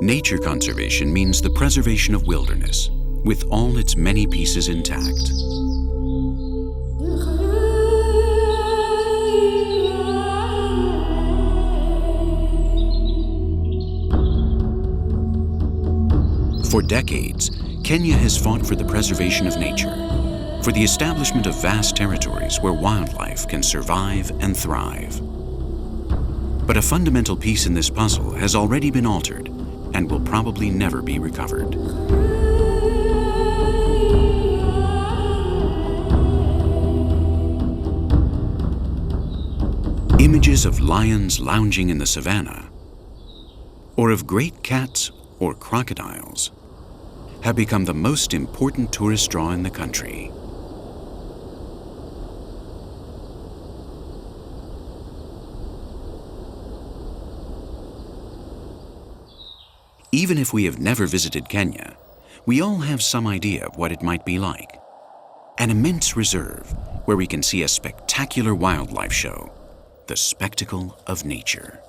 Nature conservation means the preservation of wilderness, with all its many pieces intact. For decades, Kenya has fought for the preservation of nature, for the establishment of vast territories where wildlife can survive and thrive. But a fundamental piece in this puzzle has already been altered and will probably never be recovered. Images of lions lounging in the savannah, or of great cats or crocodiles, have become the most important tourist draw in the country. Even if we have never visited Kenya, we all have some idea of what it might be like. An immense reserve where we can see a spectacular wildlife show, the spectacle of nature.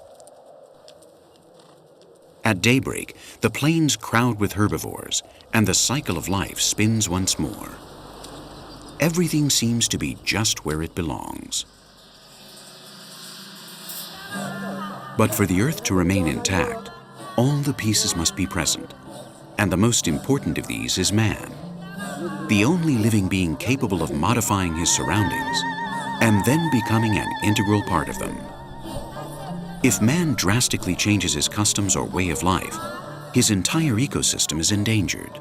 At daybreak, the plains crowd with herbivores, and the cycle of life spins once more. Everything seems to be just where it belongs. But for the earth to remain intact, all the pieces must be present, and the most important of these is man, the only living being capable of modifying his surroundings and then becoming an integral part of them. If man drastically changes his customs or way of life, his entire ecosystem is endangered.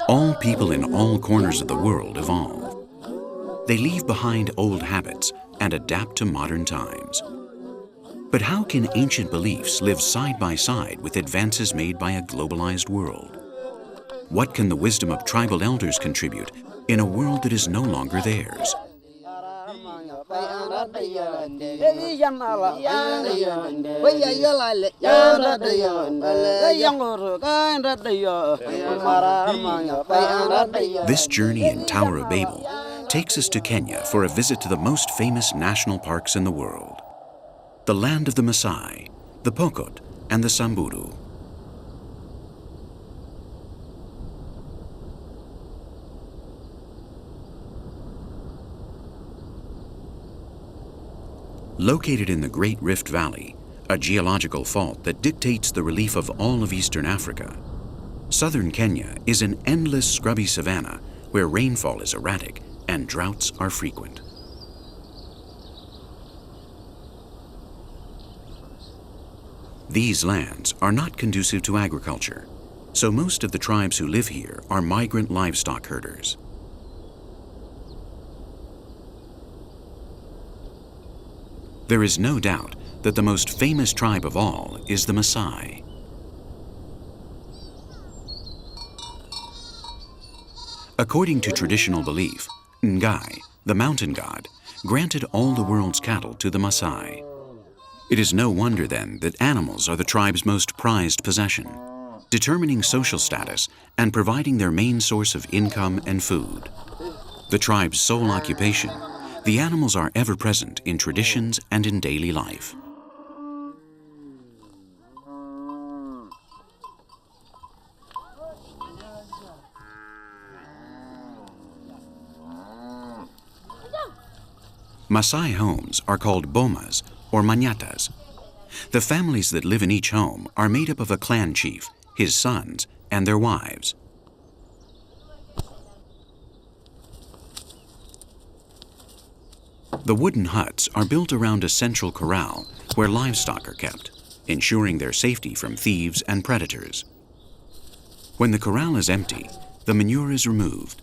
All people in all corners of the world evolve. They leave behind old habits and adapt to modern times. But how can ancient beliefs live side by side with advances made by a globalized world? What can the wisdom of tribal elders contribute in a world that is no longer theirs? This journey in Tower of Babel takes us to Kenya for a visit to the most famous national parks in the world, the land of the Masai, the Pokot, and the Samburu. Located in the Great Rift Valley, a geological fault that dictates the relief of all of eastern Africa, southern Kenya is an endless scrubby savanna where rainfall is erratic and droughts are frequent. These lands are not conducive to agriculture, so most of the tribes who live here are migrant livestock herders. There is no doubt that the most famous tribe of all is the Masai. According to traditional belief, Ngai, the mountain god, granted all the world's cattle to the Masai. It is no wonder then that animals are the tribe's most prized possession, determining social status and providing their main source of income and food. The tribe's sole occupation, the animals are ever present in traditions and in daily life. Masai homes are called bomas or manyatas. The families that live in each home are made up of a clan chief, his sons, and their wives. The wooden huts are built around a central corral where livestock are kept, ensuring their safety from thieves and predators. When the corral is empty, the manure is removed.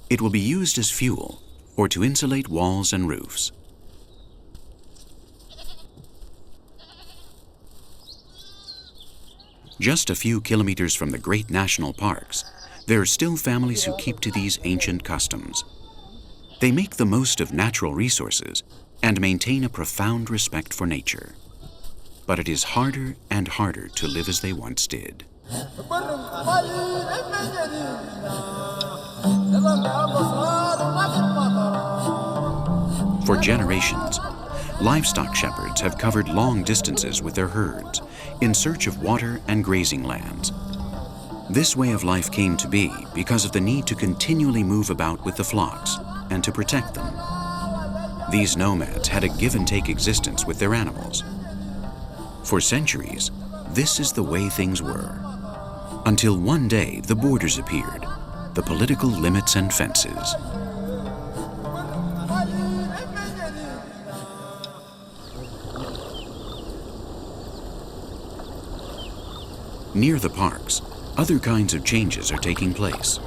It will be used as fuel or to insulate walls and roofs. Just a few kilometers from the great national parks, there are still families who keep to these ancient customs. They make the most of natural resources and maintain a profound respect for nature. But it is harder and harder to live as they once did. For generations, livestock shepherds have covered long distances with their herds in search of water and grazing lands. This way of life came to be because of the need to continually move about with the flocks and to protect them. These nomads had a give-and-take existence with their animals. For centuries, this is the way things were. Until one day the borders appeared, the political limits and fences. Near the parks, other kinds of changes are taking place.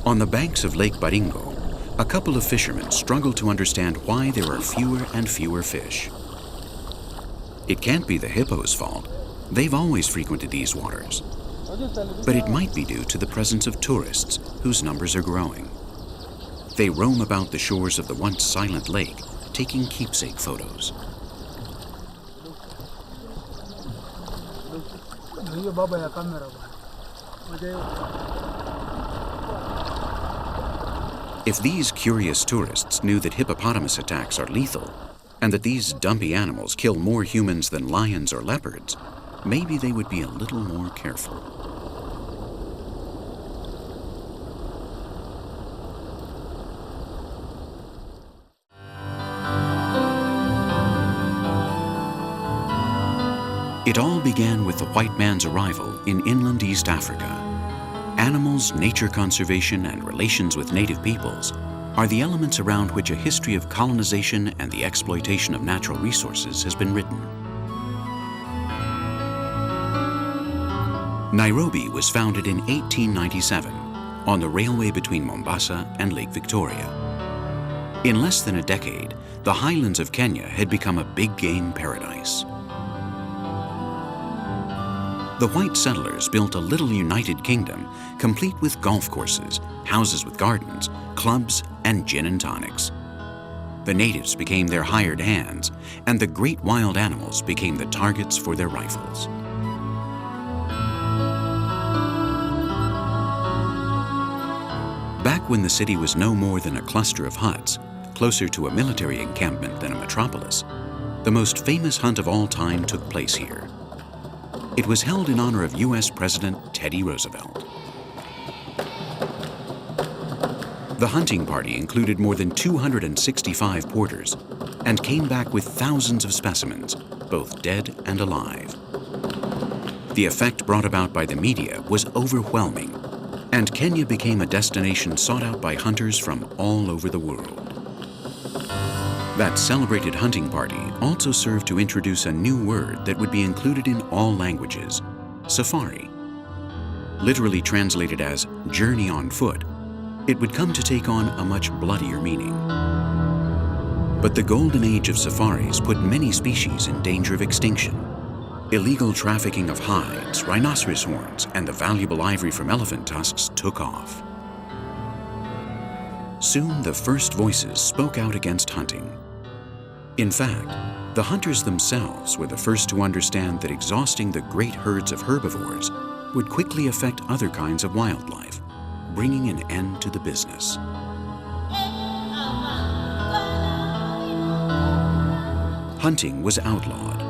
On the banks of Lake Baringo, a couple of fishermen struggle to understand why there are fewer and fewer fish. It can't be the hippo's fault. They've always frequented these waters. But it might be due to the presence of tourists whose numbers are growing. They roam about the shores of the once silent lake, taking keepsake photos. If these curious tourists knew that hippopotamus attacks are lethal, and that these dumpy animals kill more humans than lions or leopards, maybe they would be a little more careful. It all began with the white man's arrival in inland East Africa. Animals, nature conservation, and relations with native peoples are the elements around which a history of colonization and the exploitation of natural resources has been written. Nairobi was founded in 1897 on the railway between Mombasa and Lake Victoria. In less than a decade, the highlands of Kenya had become a big game paradise. The white settlers built a little united kingdom, complete with golf courses, houses with gardens, clubs, and gin and tonics. The natives became their hired hands, and the great wild animals became the targets for their rifles. Back when the city was no more than a cluster of huts, closer to a military encampment than a metropolis, the most famous hunt of all time took place here. It was held in honor of U.S. President Teddy Roosevelt. The hunting party included more than 265 porters and came back with thousands of specimens, both dead and alive. The effect brought about by the media was overwhelming, and Kenya became a destination sought out by hunters from all over the world. That celebrated hunting party also served to introduce a new word that would be included in all languages: safari. Literally translated as journey on foot, it would come to take on a much bloodier meaning. But the golden age of safaris put many species in danger of extinction. Illegal trafficking of hides, rhinoceros horns, and the valuable ivory from elephant tusks took off. Soon the first voices spoke out against hunting. In fact, the hunters themselves were the first to understand that exhausting the great herds of herbivores would quickly affect other kinds of wildlife, bringing an end to the business. Hunting was outlawed,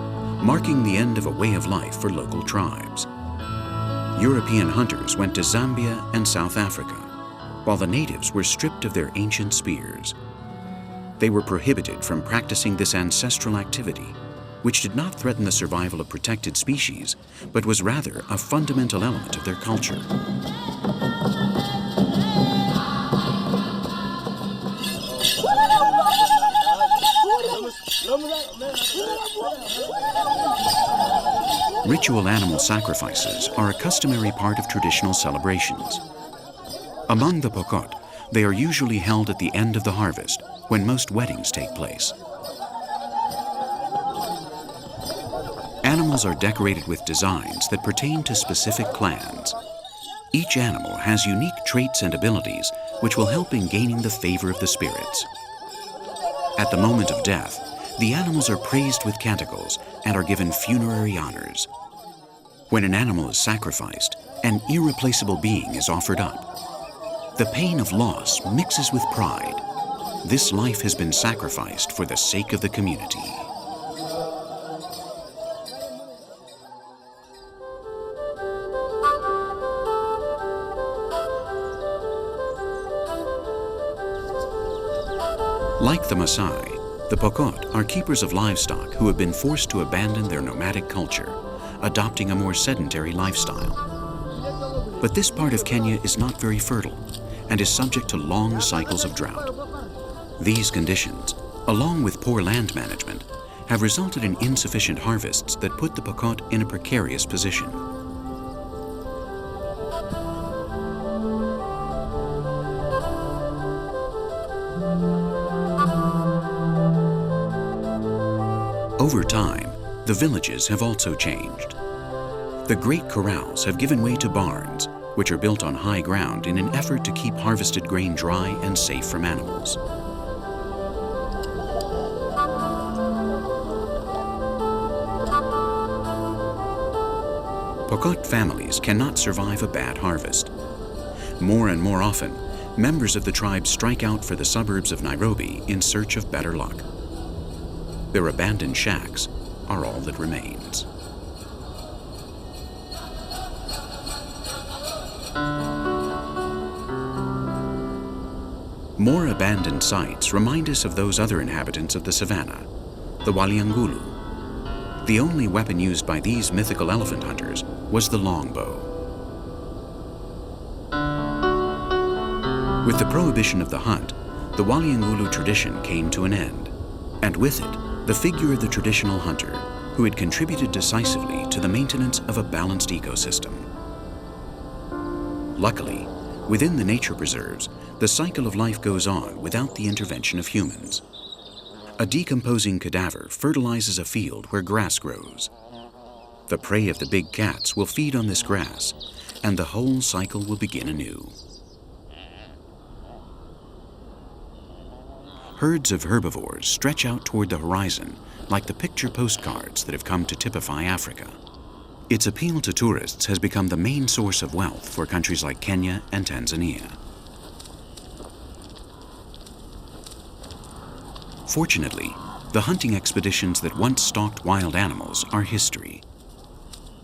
marking the end of a way of life for local tribes. European hunters went to Zambia and South Africa, while the natives were stripped of their ancient spears. They were prohibited from practicing this ancestral activity, which did not threaten the survival of protected species, but was rather a fundamental element of their culture. Ritual animal sacrifices are a customary part of traditional celebrations. Among the Pokot, they are usually held at the end of the harvest, when most weddings take place. Animals are decorated with designs that pertain to specific clans. Each animal has unique traits and abilities which will help in gaining the favor of the spirits. At the moment of death, the animals are praised with canticles and are given funerary honors. When an animal is sacrificed, an irreplaceable being is offered up. The pain of loss mixes with pride. This life has been sacrificed for the sake of the community. Like the Masai, the Pokot are keepers of livestock who have been forced to abandon their nomadic culture, adopting a more sedentary lifestyle. But this part of Kenya is not very fertile and is subject to long cycles of drought. These conditions, along with poor land management, have resulted in insufficient harvests that put the Pokot in a precarious position. Over time, the villages have also changed. The great corrals have given way to barns, which are built on high ground in an effort to keep harvested grain dry and safe from animals. Pokot families cannot survive a bad harvest. More and more often, members of the tribe strike out for the suburbs of Nairobi in search of better luck. Their abandoned shacks are all that remains. More abandoned sites remind us of those other inhabitants of the savannah, the Waliangulu. The only weapon used by these mythical elephant hunters was the longbow. With the prohibition of the hunt, the Waliangulu tradition came to an end, and with it, the figure of the traditional hunter who had contributed decisively to the maintenance of a balanced ecosystem. Luckily, within the nature preserves, the cycle of life goes on without the intervention of humans. A decomposing cadaver fertilizes a field where grass grows. The prey of the big cats will feed on this grass, and the whole cycle will begin anew. Herds of herbivores stretch out toward the horizon like the picture postcards that have come to typify Africa. Its appeal to tourists has become the main source of wealth for countries like Kenya and Tanzania. Fortunately, the hunting expeditions that once stalked wild animals are history.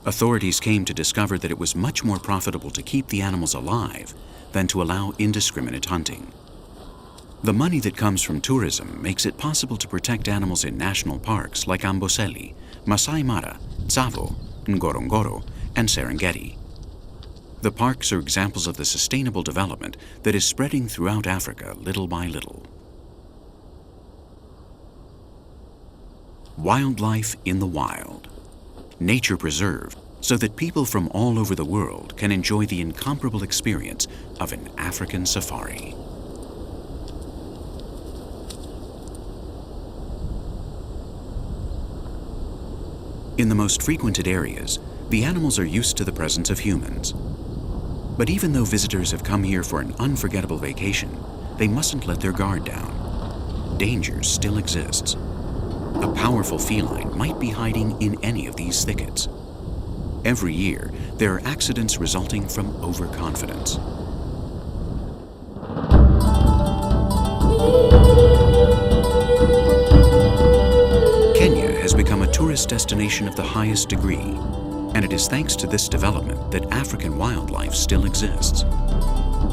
Authorities came to discover that it was much more profitable to keep the animals alive than to allow indiscriminate hunting. The money that comes from tourism makes it possible to protect animals in national parks like Amboseli, Masai Mara, Tsavo, Ngorongoro, and Serengeti. The parks are examples of the sustainable development that is spreading throughout Africa little by little. Wildlife in the wild. Nature preserved so that people from all over the world can enjoy the incomparable experience of an African safari. In the most frequented areas, the animals are used to the presence of humans. But even though visitors have come here for an unforgettable vacation, they mustn't let their guard down. Danger still exists. A powerful feline might be hiding in any of these thickets. Every year, there are accidents resulting from overconfidence. Kenya has become a tourist destination of the highest degree, and it is thanks to this development that African wildlife still exists.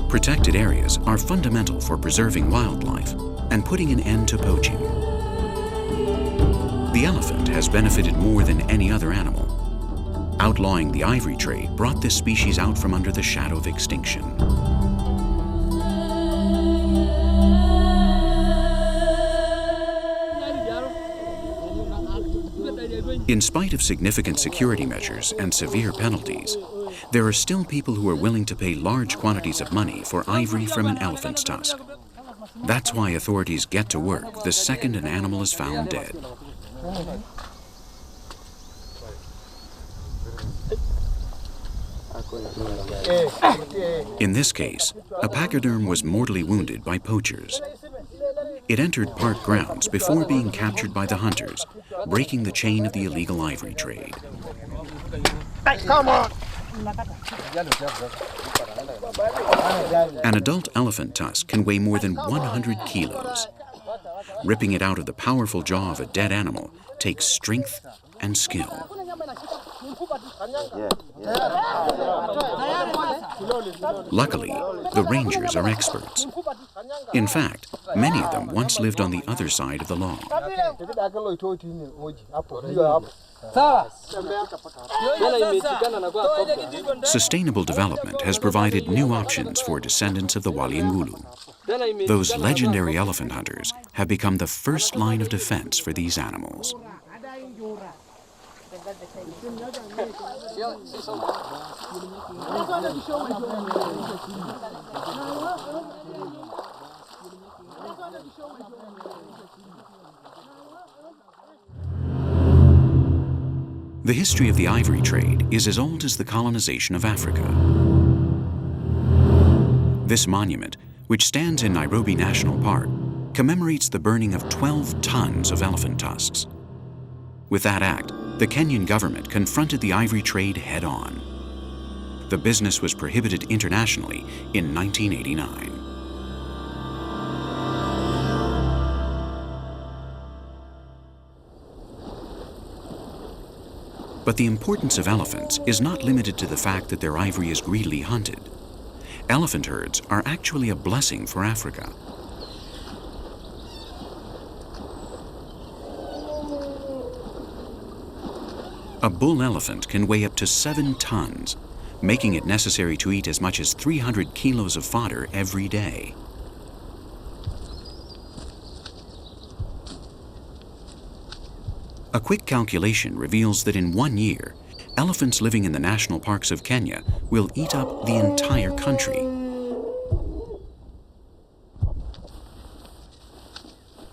Protected areas are fundamental for preserving wildlife and putting an end to poaching. The elephant has benefited more than any other animal. Outlawing the ivory trade brought this species out from under the shadow of extinction. In spite of significant security measures and severe penalties, there are still people who are willing to pay large quantities of money for ivory from an elephant's tusk. That's why authorities get to work the second an animal is found dead. In this case, a pachyderm was mortally wounded by poachers. It entered park grounds before being captured by the hunters, breaking the chain of the illegal ivory trade. Come on. An adult elephant tusk can weigh more than 100 kilos. Ripping it out of the powerful jaw of a dead animal takes strength and skill. Luckily, the rangers are experts. In fact, many of them once lived on the other side of the law. Sustainable development has provided new options for descendants of the Waliangulu. Those legendary elephant hunters have become the first line of defense for these animals. The history of the ivory trade is as old as the colonization of Africa. This monument, which stands in Nairobi National Park, commemorates the burning of 12 tons of elephant tusks. With that act, the Kenyan government confronted the ivory trade head-on. The business was prohibited internationally in 1989. But the importance of elephants is not limited to the fact that their ivory is greedily hunted. Elephant herds are actually a blessing for Africa. A bull elephant can weigh up to 7 tons, making it necessary to eat as much as 300 kilos of fodder every day. A quick calculation reveals that in 1 year, elephants living in the national parks of Kenya will eat up the entire country.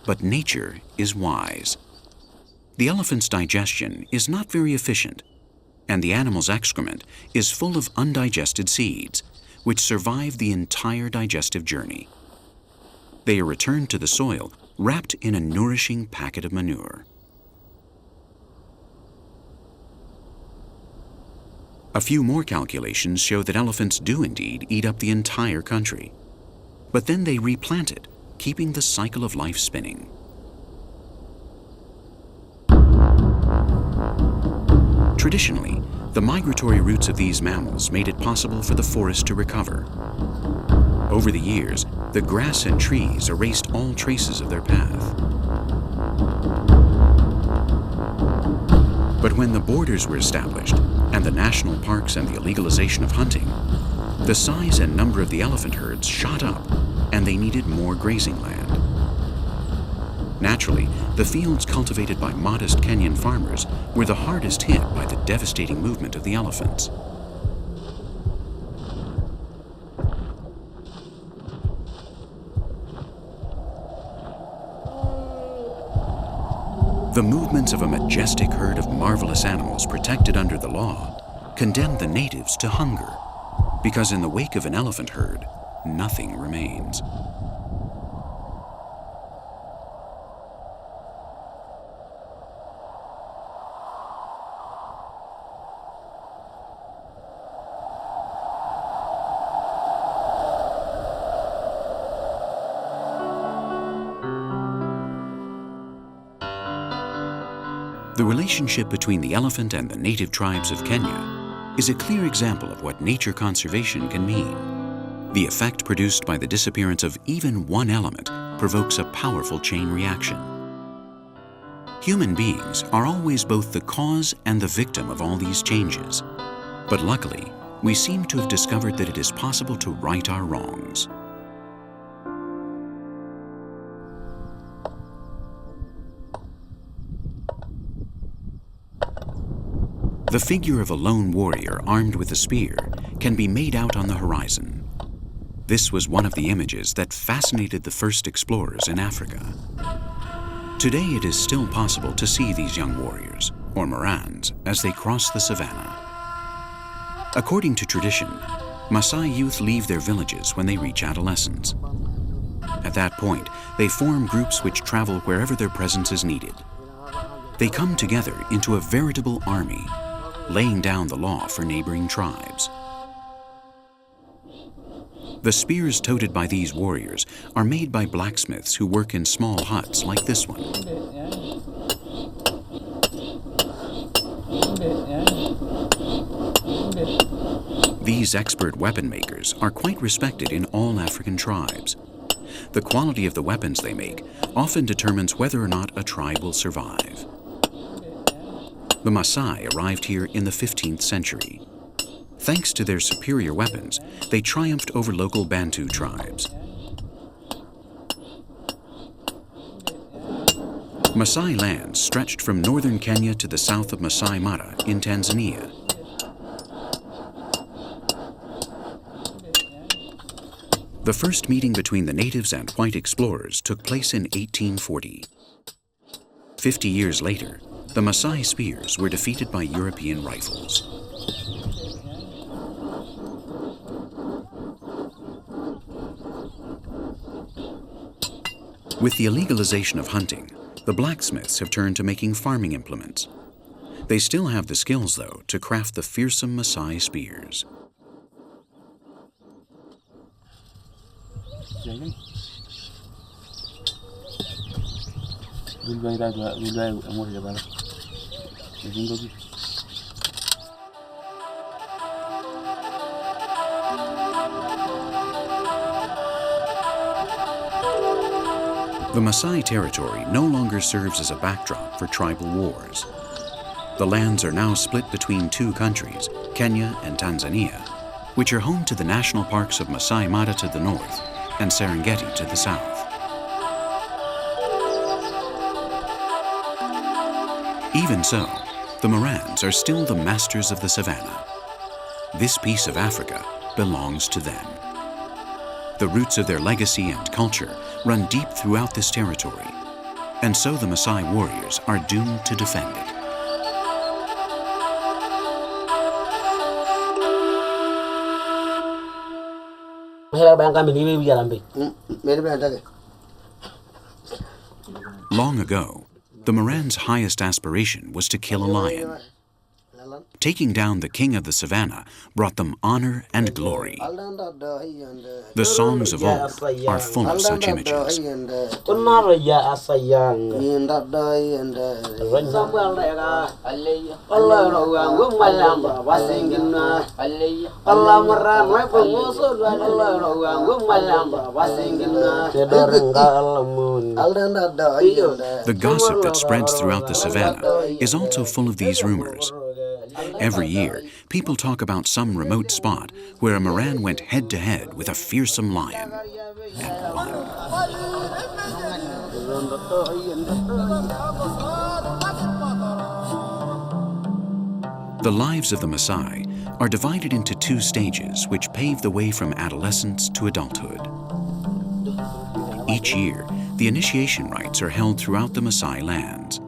But nature is wise. The elephant's digestion is not very efficient, and the animal's excrement is full of undigested seeds, which survive the entire digestive journey. They are returned to the soil wrapped in a nourishing packet of manure. A few more calculations show that elephants do indeed eat up the entire country. But then they replant it, keeping the cycle of life spinning. Traditionally, the migratory routes of these mammals made it possible for the forest to recover. Over the years, the grass and trees erased all traces of their path. But when the borders were established, and the national parks and the legalization of hunting, the size and number of the elephant herds shot up, and they needed more grazing land. Naturally, the fields cultivated by modest Kenyan farmers were the hardest hit by the devastating movement of the elephants. The movements of a majestic herd of marvelous animals protected under the law condemned the natives to hunger, because in the wake of an elephant herd, nothing remains. The relationship between the elephant and the native tribes of Kenya is a clear example of what nature conservation can mean. The effect produced by the disappearance of even one element provokes a powerful chain reaction. Human beings are always both the cause and the victim of all these changes. But luckily, we seem to have discovered that it is possible to right our wrongs. The figure of a lone warrior armed with a spear can be made out on the horizon. This was one of the images that fascinated the first explorers in Africa. Today it is still possible to see these young warriors, or Morans, as they cross the savannah. According to tradition, Masai youth leave their villages when they reach adolescence. At that point, they form groups which travel wherever their presence is needed. They come together into a veritable army, laying down the law for neighboring tribes. The spears toted by these warriors are made by blacksmiths who work in small huts like this one. These expert weapon makers are quite respected in all African tribes. The quality of the weapons they make often determines whether or not a tribe will survive. The Masai arrived here in the 15th century. Thanks to their superior weapons, they triumphed over local Bantu tribes. Masai lands stretched from northern Kenya to the south of Masai Mara in Tanzania. The first meeting between the natives and white explorers took place in 1840. 50 years later, the Masai spears were defeated by European rifles. With the illegalization of hunting, the blacksmiths have turned to making farming implements. They still have the skills, though, to craft the fearsome Masai spears. The Masai territory no longer serves as a backdrop for tribal wars. The lands are now split between two countries, Kenya and Tanzania, which are home to the national parks of Masai Mara to the north and Serengeti to the south. Even so, the Marans are still the masters of the savannah. This piece of Africa belongs to them. The roots of their legacy and culture run deep throughout this territory, and so the Masai warriors are doomed to defend it. Long ago, the Moran's highest aspiration was to kill a lion. Taking down the king of the savannah brought them honor and glory. The songs of old are full of such images. The gossip that spreads throughout the savannah is also full of these rumors. Every year, people talk about some remote spot where a Moran went head-to-head with a fearsome lion and won. The lives of the Masai are divided into two stages which pave the way from adolescence to adulthood. Each year, the initiation rites are held throughout the Masai lands.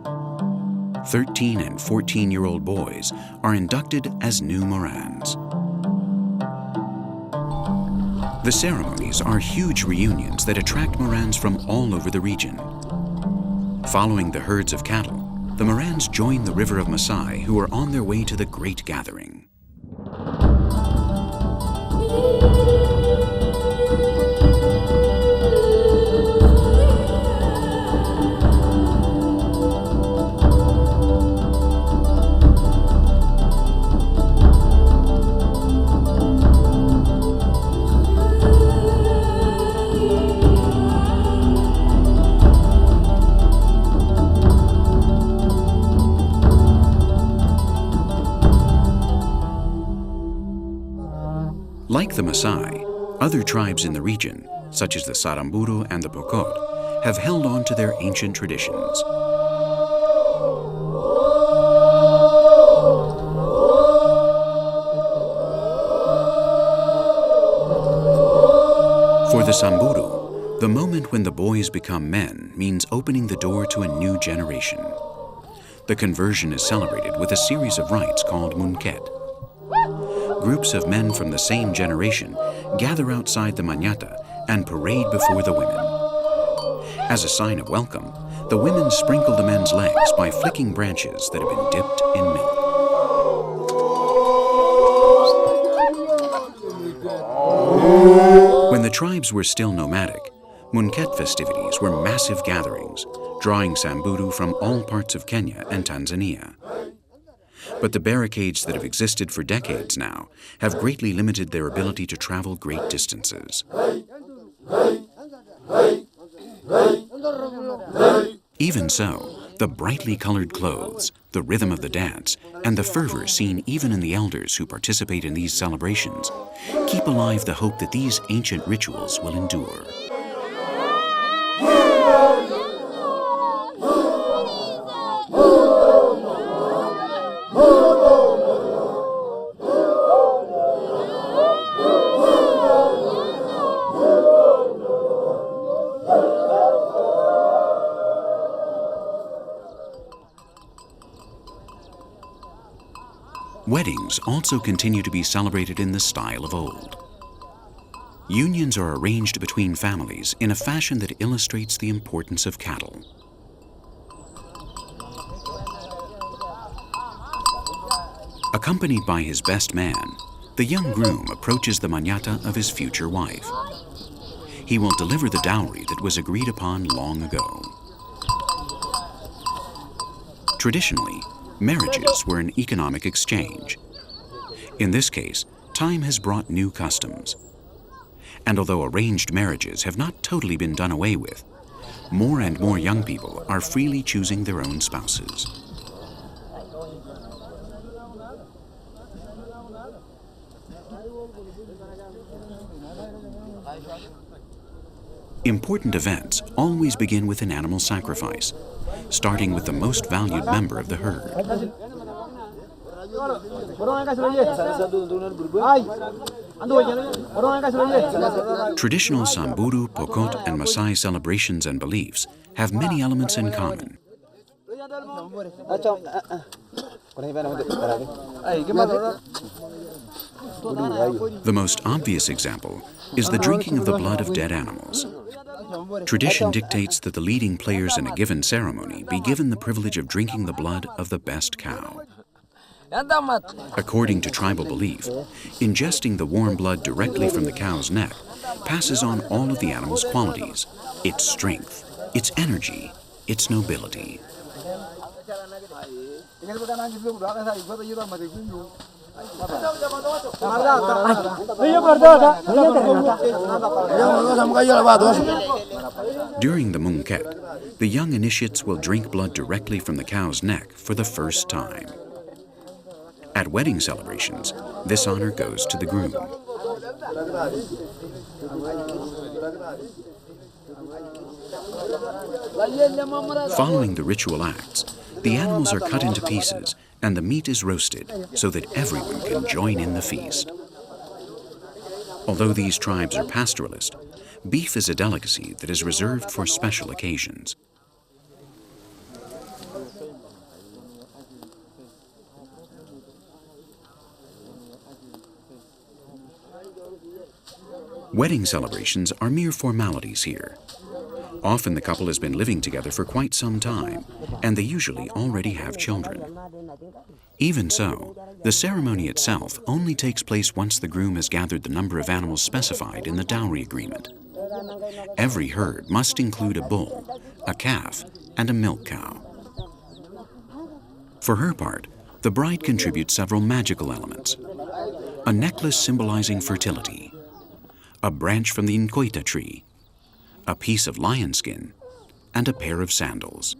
13 and 14-year-old boys are inducted as new Morans. The ceremonies are huge reunions that attract Morans from all over the region. Following the herds of cattle, the Morans join the river of Masai who are on their way to the great gathering. Like the Masai, other tribes in the region, such as the Samburu and the Pokot, have held on to their ancient traditions. For the Samburu, the moment when the boys become men means opening the door to a new generation. The conversion is celebrated with a series of rites called Munket. Groups of men from the same generation gather outside the Manyata and parade before the women. As a sign of welcome, the women sprinkle the men's legs by flicking branches that have been dipped in milk. When the tribes were still nomadic, Munket festivities were massive gatherings, drawing Samburu from all parts of Kenya and Tanzania. But the barricades that have existed for decades now have greatly limited their ability to travel great distances. Even so, the brightly colored clothes, the rhythm of the dance, and the fervor seen even in the elders who participate in these celebrations keep alive the hope that these ancient rituals will endure. Weddings also continue to be celebrated in the style of old. Unions are arranged between families in a fashion that illustrates the importance of cattle. Accompanied by his best man, the young groom approaches the Manyata of his future wife. He will deliver the dowry that was agreed upon long ago. Traditionally, marriages were an economic exchange. In this case, time has brought new customs. And although arranged marriages have not totally been done away with, more and more young people are freely choosing their own spouses. Important events always begin with an animal sacrifice, starting with the most valued member of the herd. Traditional Samburu, Pokot, and Masai celebrations and beliefs have many elements in common. The most obvious example is the drinking of the blood of dead animals. Tradition dictates that the leading players in a given ceremony be given the privilege of drinking the blood of the best cow. According to tribal belief, ingesting the warm blood directly from the cow's neck passes on all of the animal's qualities, its strength, its energy, its nobility. During the Munket, the young initiates will drink blood directly from the cow's neck for the first time. At wedding celebrations, this honor goes to the groom. Following the ritual acts, the animals are cut into pieces and the meat is roasted so that everyone can join in the feast. Although these tribes are pastoralist, beef is a delicacy that is reserved for special occasions. Wedding celebrations are mere formalities here. Often the couple has been living together for quite some time, and they usually already have children. Even so, the ceremony itself only takes place once the groom has gathered the number of animals specified in the dowry agreement. Every herd must include a bull, a calf, and a milk cow. For her part, the bride contributes several magical elements: a necklace symbolizing fertility, a branch from the Nkoita tree, a piece of lion skin, and a pair of sandals.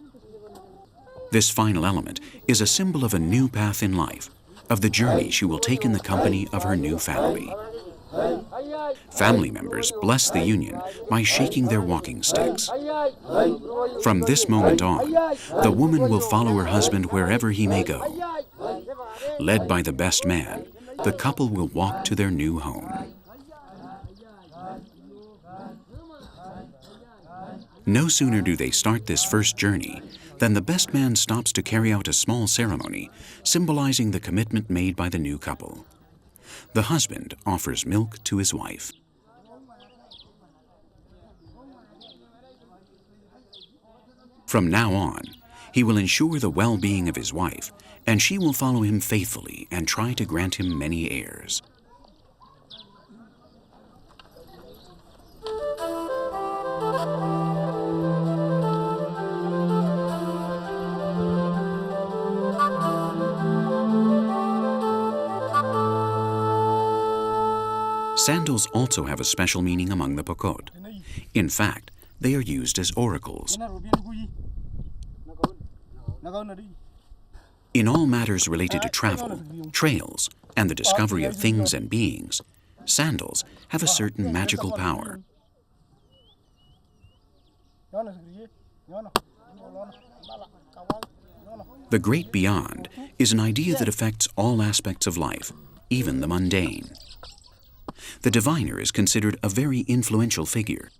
This final element is a symbol of a new path in life, of the journey she will take in the company of her new family. Family members bless the union by shaking their walking sticks. From this moment on, the woman will follow her husband wherever he may go. Led by the best man, the couple will walk to their new home. No sooner do they start this first journey than the best man stops to carry out a small ceremony symbolizing the commitment made by the new couple. The husband offers milk to his wife. From now on, he will ensure the well-being of his wife, and she will follow him faithfully and try to grant him many heirs. Sandals also have a special meaning among the Pokot. In fact, they are used as oracles. In all matters related to travel, trails, and the discovery of things and beings, sandals have a certain magical power. The great beyond is an idea that affects all aspects of life, even the mundane. The diviner is considered a very influential figure.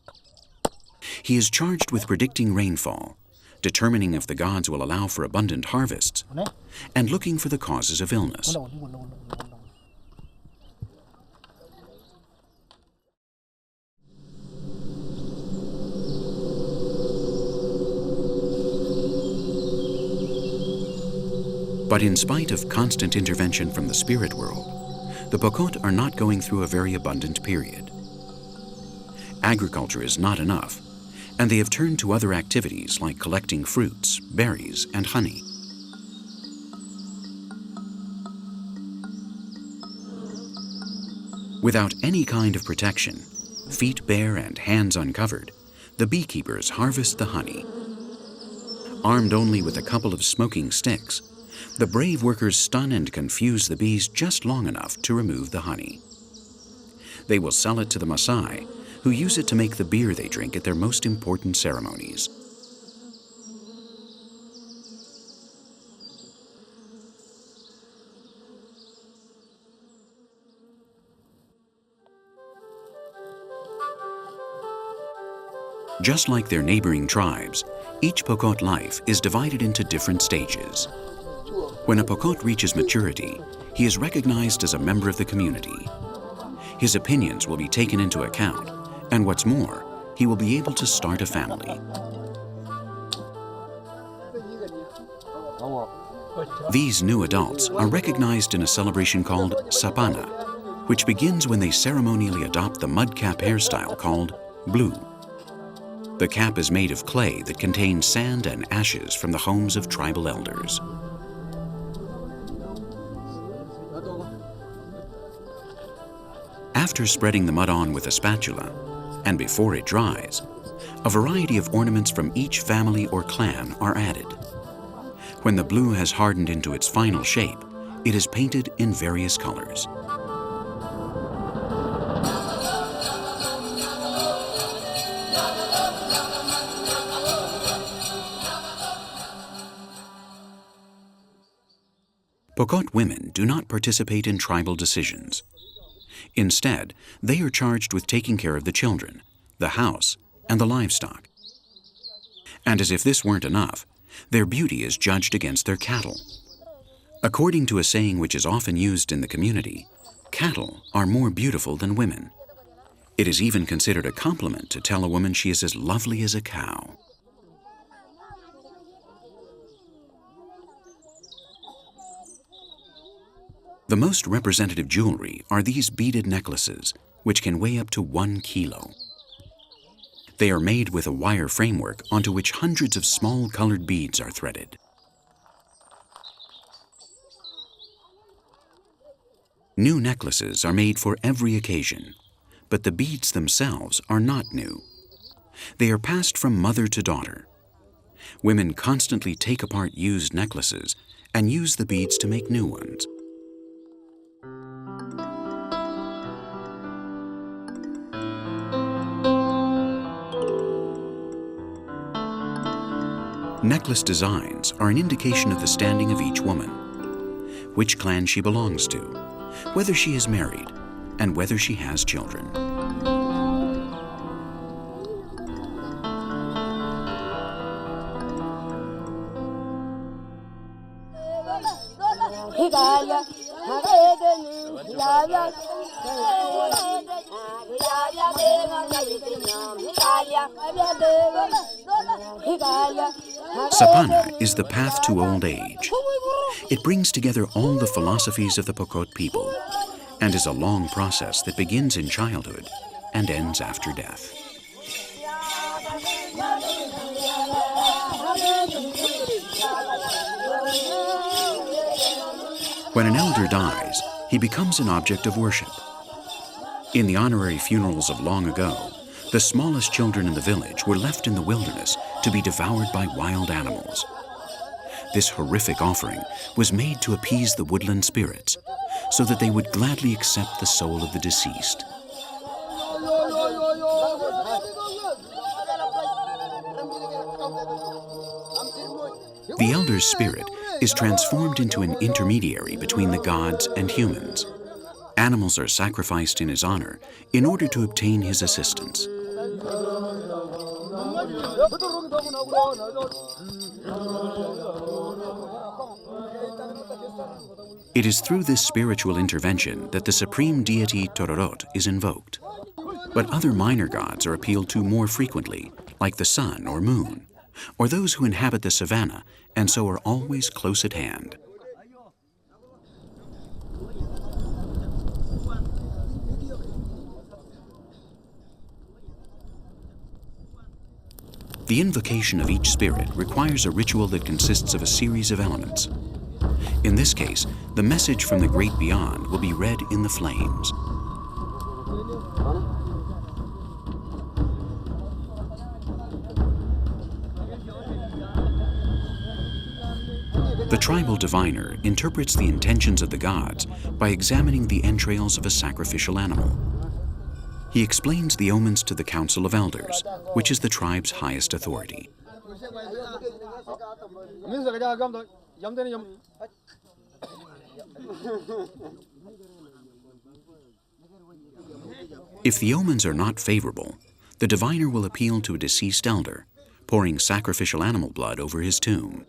He is charged with predicting rainfall, determining if the gods will allow for abundant harvests, and looking for the causes of illness. But in spite of constant intervention from the spirit world, the Pokot are not going through a very abundant period. Agriculture is not enough, and they have turned to other activities like collecting fruits, berries, and honey. Without any kind of protection, feet bare and hands uncovered, the beekeepers harvest the honey. Armed only with a couple of smoking sticks, the brave workers stun and confuse the bees just long enough to remove the honey. They will sell it to the Masai, who use it to make the beer they drink at their most important ceremonies. Just like their neighboring tribes, each Pokot life is divided into different stages. When a Pokot reaches maturity, he is recognized as a member of the community. His opinions will be taken into account, and what's more, he will be able to start a family. These new adults are recognized in a celebration called Savannah, which begins when they ceremonially adopt the mud cap hairstyle called blue. The cap is made of clay that contains sand and ashes from the homes of tribal elders. After spreading the mud on with a spatula, and before it dries, a variety of ornaments from each family or clan are added. When the blue has hardened into its final shape, it is painted in various colors. Pokot women do not participate in tribal decisions. Instead, they are charged with taking care of the children, the house, and the livestock. And as if this weren't enough, their beauty is judged against their cattle. According to a saying which is often used in the community, cattle are more beautiful than women. It is even considered a compliment to tell a woman she is as lovely as a cow. The most representative jewelry are these beaded necklaces, which can weigh up to 1 kilo. They are made with a wire framework onto which hundreds of small colored beads are threaded. New necklaces are made for every occasion, but the beads themselves are not new. They are passed from mother to daughter. Women constantly take apart used necklaces and use the beads to make new ones. Necklace designs are an indication of the standing of each woman, which clan she belongs to, whether she is married, and whether she has children. Savannah is the path to old age. It brings together all the philosophies of the Pokot people and is a long process that begins in childhood and ends after death. When an elder dies, he becomes an object of worship. In the honorary funerals of long ago, the smallest children in the village were left in the wilderness to be devoured by wild animals. This horrific offering was made to appease the woodland spirits, so that they would gladly accept the soul of the deceased. The elder's spirit is transformed into an intermediary between the gods and humans. Animals are sacrificed in his honor in order to obtain his assistance. It is through this spiritual intervention that the supreme deity Tororot is invoked. But other minor gods are appealed to more frequently, like the sun or moon, or those who inhabit the savannah and so are always close at hand. The invocation of each spirit requires a ritual that consists of a series of elements. In this case, the message from the great beyond will be read in the flames. The tribal diviner interprets the intentions of the gods by examining the entrails of a sacrificial animal. He explains the omens to the Council of Elders, which is the tribe's highest authority. If the omens are not favorable, the diviner will appeal to a deceased elder, pouring sacrificial animal blood over his tomb.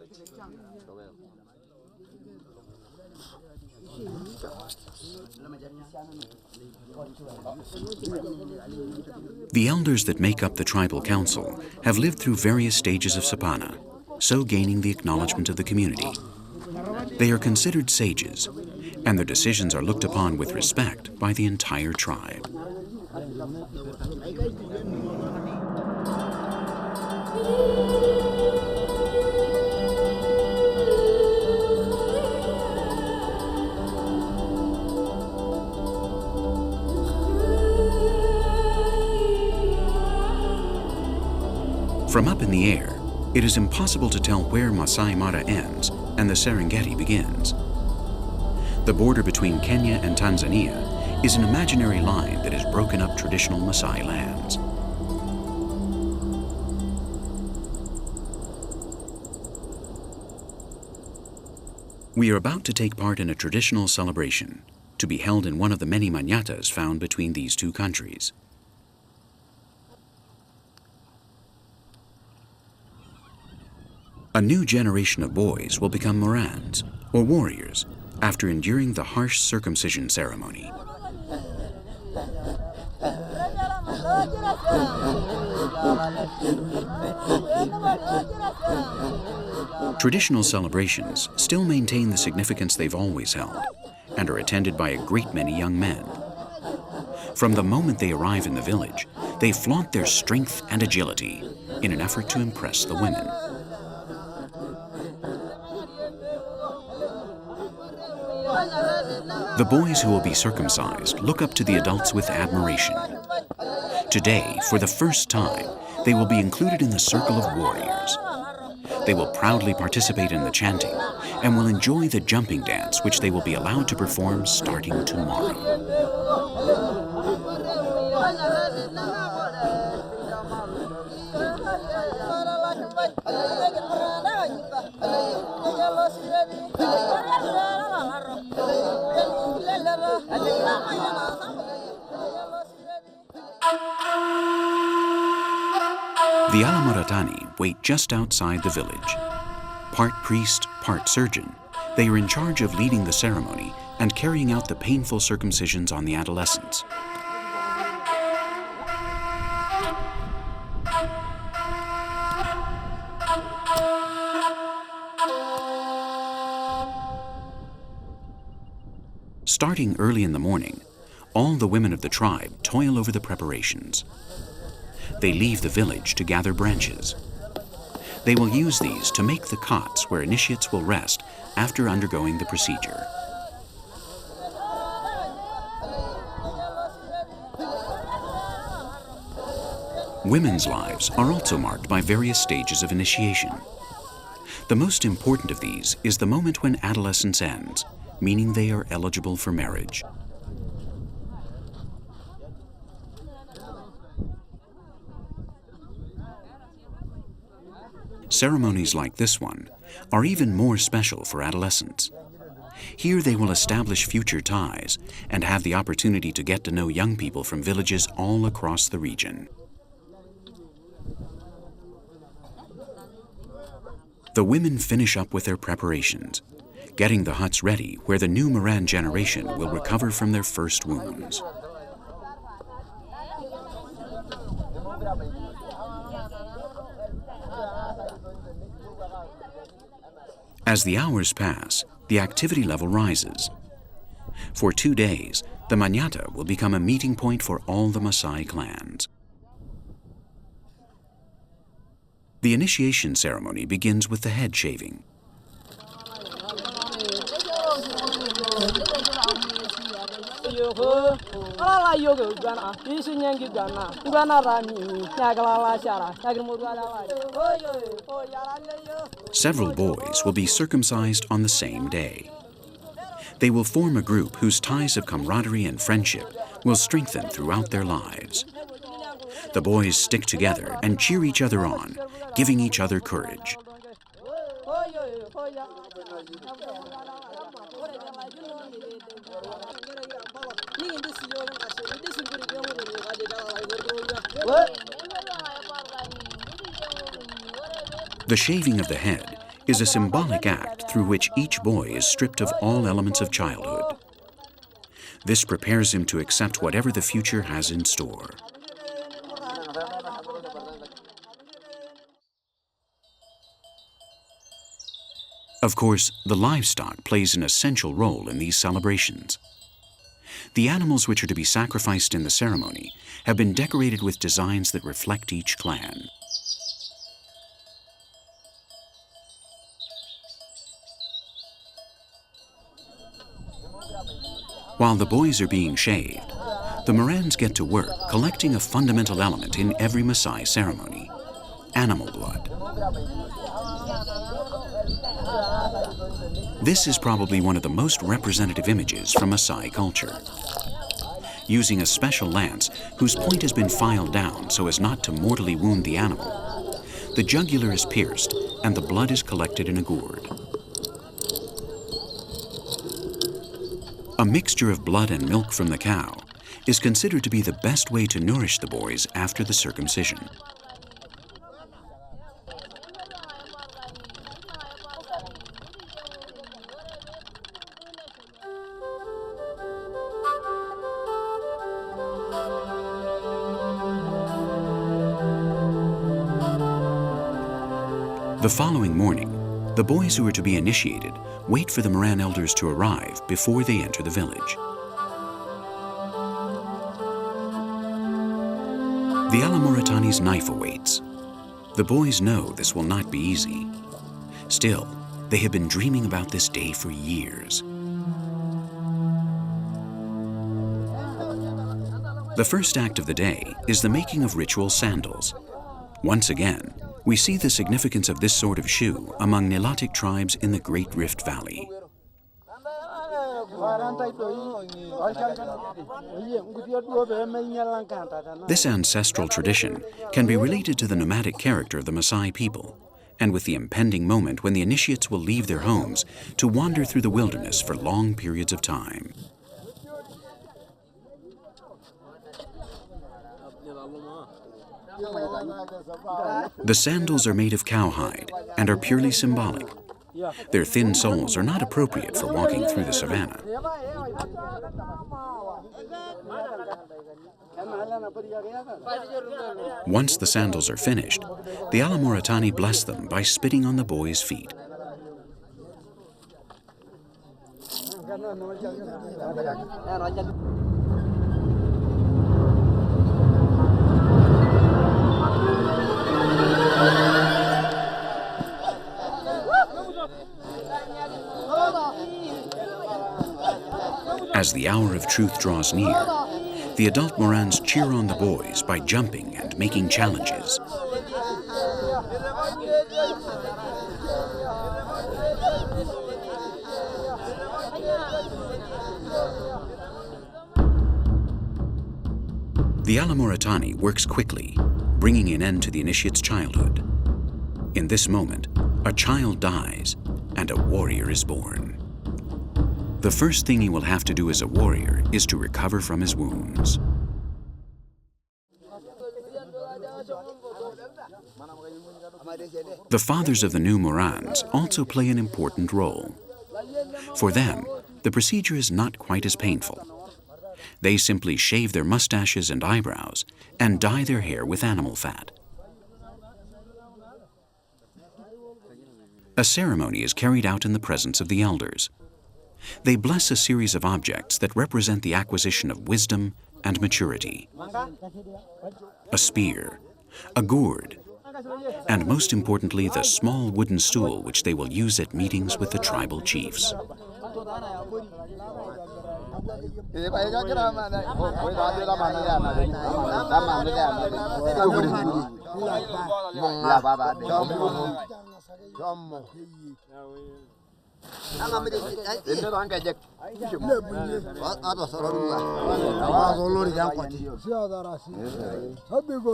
The elders that make up the tribal council have lived through various stages of Savannah, so gaining the acknowledgement of the community. They are considered sages, and their decisions are looked upon with respect by the entire tribe. From up in the air, it is impossible to tell where Masai Mara ends and the Serengeti begins. The border between Kenya and Tanzania is an imaginary line that has broken up traditional Masai lands. We are about to take part in a traditional celebration to be held in one of the many Manyatas found between these two countries. A new generation of boys will become Morans, or warriors, after enduring the harsh circumcision ceremony. Traditional celebrations still maintain the significance they've always held and are attended by a great many young men. From the moment they arrive in the village, they flaunt their strength and agility in an effort to impress the women. The boys who will be circumcised look up to the adults with admiration. Today, for the first time, they will be included in the circle of warriors. They will proudly participate in the chanting and will enjoy the jumping dance, which they will be allowed to perform starting tomorrow. The Alamoratani wait just outside the village. Part priest, part surgeon, they are in charge of leading the ceremony and carrying out the painful circumcisions on the adolescents. Starting early in the morning, all the women of the tribe toil over the preparations. They leave the village to gather branches. They will use these to make the cots where initiates will rest after undergoing the procedure. Women's lives are also marked by various stages of initiation. The most important of these is the moment when adolescence ends, meaning they are eligible for marriage. Ceremonies like this one are even more special for adolescents. Here they will establish future ties and have the opportunity to get to know young people from villages all across the region. The women finish up with their preparations, getting the huts ready where the new Moran generation will recover from their first wounds. As the hours pass, the activity level rises. For 2 days, the Manyata will become a meeting point for all the Masai clans. The initiation ceremony begins with the head shaving. Several boys will be circumcised on the same day. They will form a group whose ties of camaraderie and friendship will strengthen throughout their lives. The boys stick together and cheer each other on, giving each other courage. The shaving of the head is a symbolic act through which each boy is stripped of all elements of childhood. This prepares him to accept whatever the future has in store. Of course, the livestock plays an essential role in these celebrations. The animals which are to be sacrificed in the ceremony have been decorated with designs that reflect each clan. While the boys are being shaved, the Morans get to work collecting a fundamental element in every Maasai ceremony: animal blood. This is probably one of the most representative images from Maasai culture. Using a special lance whose point has been filed down so as not to mortally wound the animal, the jugular is pierced and the blood is collected in a gourd. A mixture of blood and milk from the cow is considered to be the best way to nourish the boys after the circumcision. The following morning, the boys who are to be initiated wait for the Moran elders to arrive before they enter the village. The Alamoratani's knife awaits. The boys know this will not be easy. Still, they have been dreaming about this day for years. The first act of the day is the making of ritual sandals. Once again, we see the significance of this sort of shoe among Nilotic tribes in the Great Rift Valley. This ancestral tradition can be related to the nomadic character of the Maasai people, and with the impending moment when the initiates will leave their homes to wander through the wilderness for long periods of time. The sandals are made of cowhide and are purely symbolic. Their thin soles are not appropriate for walking through the savannah. Once the sandals are finished, the Alamoratani bless them by spitting on the boys' feet. As the hour of truth draws near, The adult Morans cheer on the boys by jumping and making challenges. The Alamoratani works quickly, bringing an end to the initiate's childhood. In this moment, a child dies and a warrior is born. The first thing he will have to do as a warrior is to recover from his wounds. The fathers of the new Morans also play an important role. For them, the procedure is not quite as painful. They simply shave their mustaches and eyebrows and dye their hair with animal fat. A ceremony is carried out in the presence of the elders. They bless a series of objects that represent the acquisition of wisdom and maturity. A spear, a gourd, and most importantly, the small wooden stool which they will use at meetings with the tribal chiefs.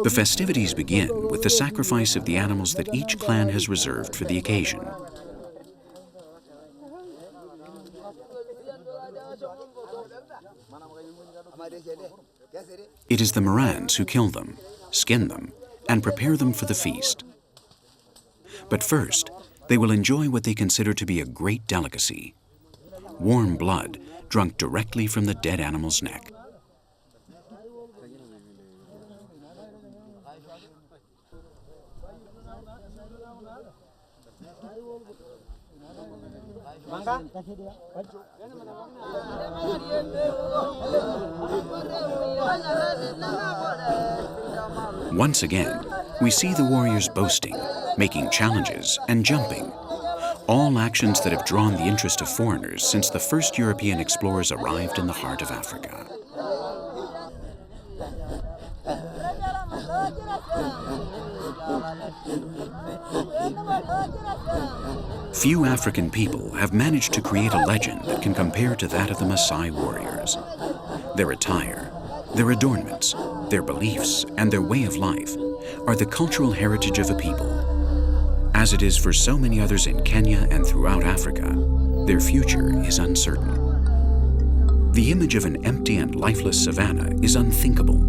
The festivities begin with the sacrifice of the animals that each clan has reserved for the occasion. It is the Morans who kill them, skin them, and prepare them for the feast. But first, they will enjoy what they consider to be a great delicacy: warm blood drunk directly from the dead animal's neck. Once again, we see the warriors boasting, making challenges, and jumping, all actions that have drawn the interest of foreigners since the first European explorers arrived in the heart of Africa. Few African people have managed to create a legend that can compare to that of the Masai warriors. Their attire, their adornments, their beliefs, and their way of life are the cultural heritage of a people. As it is for so many others in Kenya and throughout Africa, their future is uncertain. The image of an empty and lifeless savanna is unthinkable.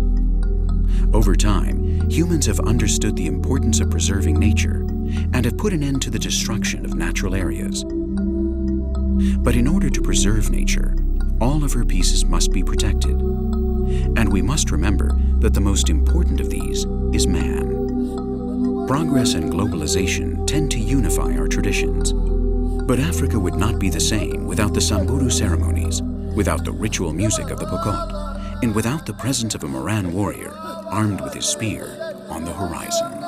Over time, humans have understood the importance of preserving nature and have put an end to the destruction of natural areas. But in order to preserve nature, all of her pieces must be protected. And we must remember that the most important of these is man. Progress and globalization tend to unify our traditions. But Africa would not be the same without the Samburu ceremonies, without the ritual music of the Pokot, and without the presence of a Moran warrior armed with his spear on the horizon.